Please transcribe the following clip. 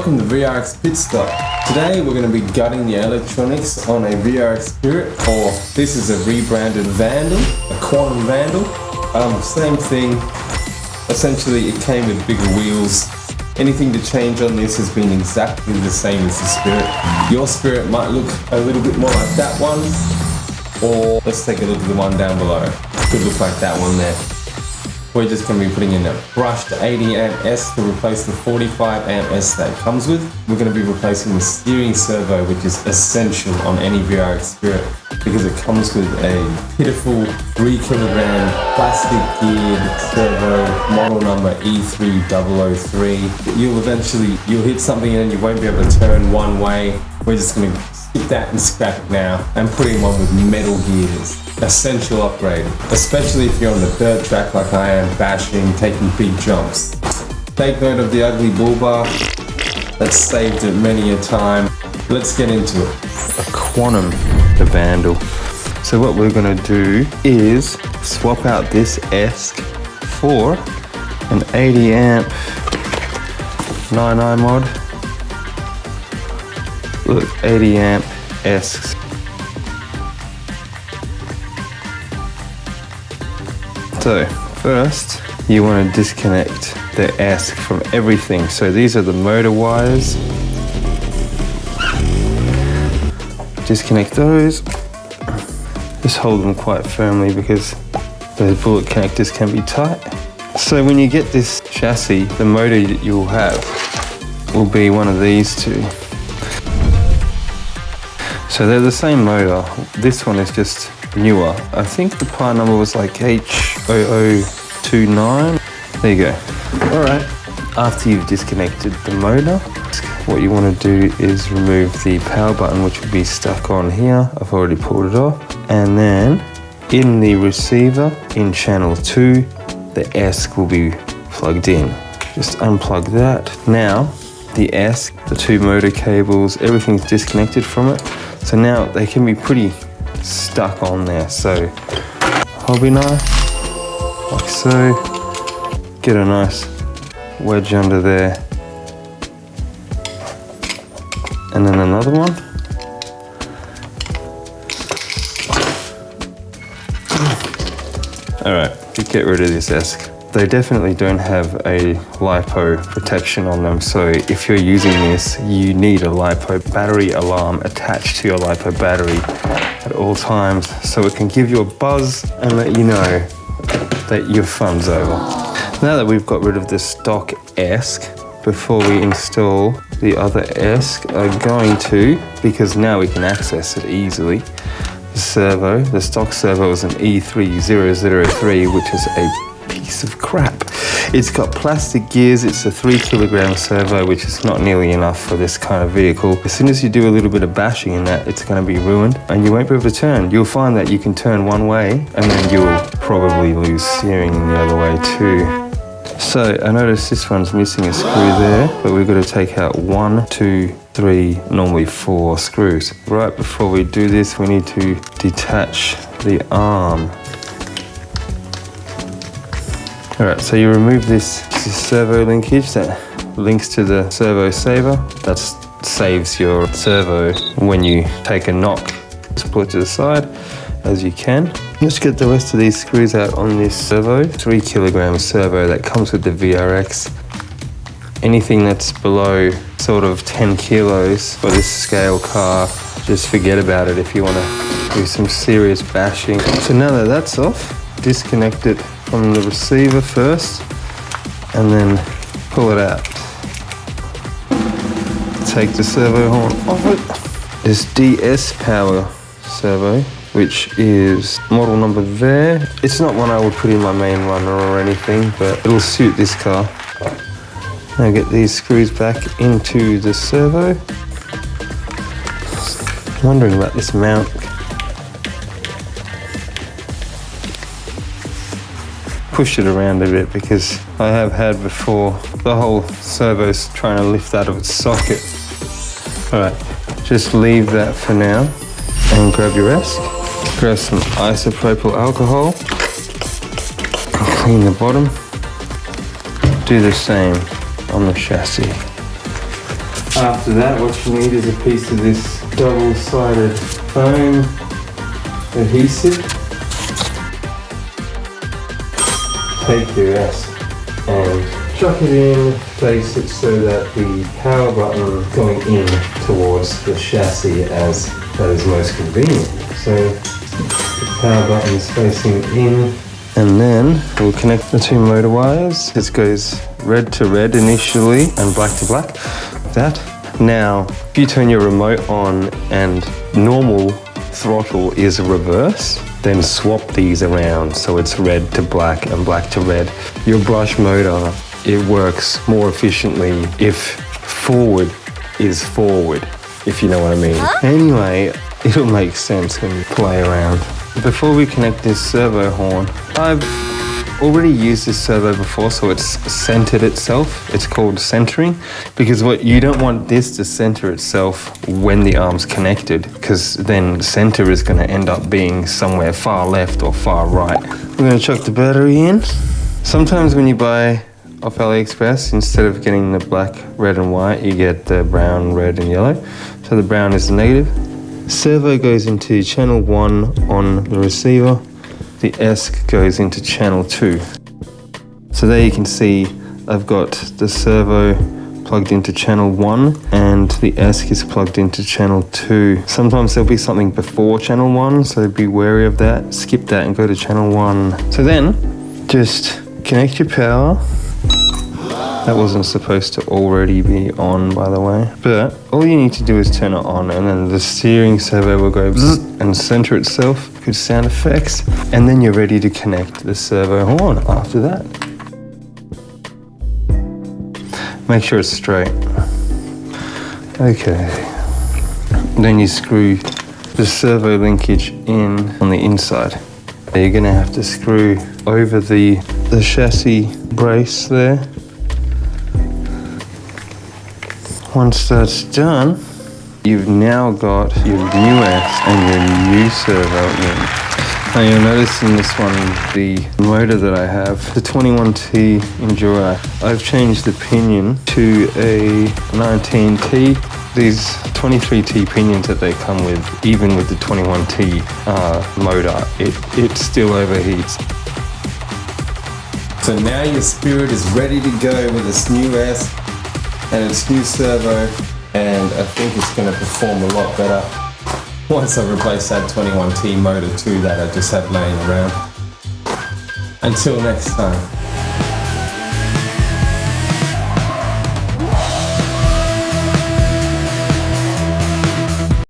Welcome to VRX Pit Stop. Today we're going to be gutting the electronics on a VRX Spirit, or this is a rebranded Vandal, a Quanum Vandal. Same thing, essentially it came with bigger wheels. Anything to change on this has been exactly the same as the Spirit. Your Spirit might look a little bit more like that one, or let's take a look at the one down below. Could look like that one there. We're just going to be putting in a brushed 80 amp S to replace the 45 amp S that it comes with. We're going to be replacing the steering servo, which is essential on any VRX Spirit because it comes with a pitiful 3 kilogram plastic geared servo, model number E3003. You'll hit something and you won't be able to turn one way. We're just going to skip that and scrap it now and put in one with metal gears. Essential upgrade, especially if you're on the dirt track like I am, bashing, taking big jumps. Take note of the ugly bull bar. That's saved it many a time. Let's get into it. A Quanum Vandal. So what we're gonna do is swap out this ESC for an 80 amp 9i mod. Look, 80 amp ESC. So first, you want to disconnect the ESC from everything. So these are the motor wires. Disconnect those. Just hold them quite firmly because those bullet connectors can be tight. So when you get this chassis, the motor that you'll have will be one of these two. So they're the same motor. This one is just newer. I think the part number was like H0029. There you go. All right. After you've disconnected the motor, what you want to do is remove the power button, which will be stuck on here. I've already pulled it off. And then in the receiver, in channel 2, the ESC will be plugged in. Just unplug that. Now, the ESC, the 2 motor cables, everything's disconnected from it. So now they can be pretty stuck on there. So hobby knife, like so, get a nice wedge under there, and then another one. All right, get rid of this ESC. They definitely don't have a LiPo protection on them, so if you're using this, you need a LiPo battery alarm attached to your LiPo battery at all times, so it can give you a buzz and let you know that your fun's over. Now that we've got rid of the stock ESC, before we install the other ESC, I'm going to, because now we can access it easily, the servo. The stock servo is an E3003, which is a piece of crap. It's got plastic gears, it's a 3 kilogram servo, which is not nearly enough for this kind of vehicle. As soon as you do a little bit of bashing in that, it's going to be ruined and you won't be able to turn. You'll find that you can turn one way and then you'll probably lose steering in the other way too. So I noticed this one's missing a screw there, but we've got to take out 1, 2, 3, normally 4 screws. Right before we do this, we need to detach the arm. All right, so you remove this servo linkage that links to the servo saver. That saves your servo when you take a knock. Just pull it to the side as you can. Let's get the rest of these screws out on this servo. 3 kilogram servo that comes with the VRX. Anything that's below sort of 10 kilos for this scale car, just forget about it if you want to do some serious bashing. So now that that's off, disconnect it from the receiver first and then pull it out. Take the servo horn off it. This DS power servo, which is model number there. It's not one I would put in my main runner or anything, but it'll suit this car. Now get these screws back into the servo. Wondering about this mount. Push it around a bit because I have had before the whole servo's trying to lift out of its socket. All right, just leave that for now and grab your ESC. Grab some isopropyl alcohol and clean the bottom. Do the same on the chassis. After that, what you need is a piece of this double-sided foam adhesive. Take your ESC and chuck it in, place it so that the power button going in towards the chassis as that is most convenient. So the power button is facing in, and then we'll connect the two motor wires. This goes red to red initially and black to black. That. Now, if you turn your remote on and normal throttle is reverse, then swap these around so it's red to black and black to red. Your brush motor, it works more efficiently if forward is forward, if you know what I mean. Anyway, it'll make sense when you play around. Before we connect this servo horn, I've already used this servo before, so it's centered itself. It's called centering, because what you don't want this to center itself when the arm's connected, because then center is going to end up being somewhere far left or far right. We're going to chuck the battery in. Sometimes when you buy off AliExpress, instead of getting the black, red and white, you get the brown, red and yellow. So the brown is the negative. Servo goes into channel 1 on the receiver. The ESC goes into channel 2. So there you can see I've got the servo plugged into channel 1 and the ESC is plugged into channel 2. Sometimes there'll be something before channel 1, so be wary of that. Skip that and go to channel 1. So then just connect your power. That wasn't supposed to already be on, by the way. But all you need to do is turn it on, and then the steering servo will go bzzz and center itself. Good sound effects. And then you're ready to connect the servo horn after that. Make sure it's straight. Okay. Then you screw the servo linkage in on the inside. You're gonna have to screw over the chassis brace there. Once that's done, you've now got your new ESC and your new servo in. Now you'll notice in this one, the motor that I have, the 21T Endura, I've changed the pinion to a 19T. These 23T pinions that they come with, even with the 21T motor, it still overheats. So now your Spirit is ready to go with its new ESC and its new servo, and I think it's going to perform a lot better once I replace that 21T motor too that I just had laying around. Until next time.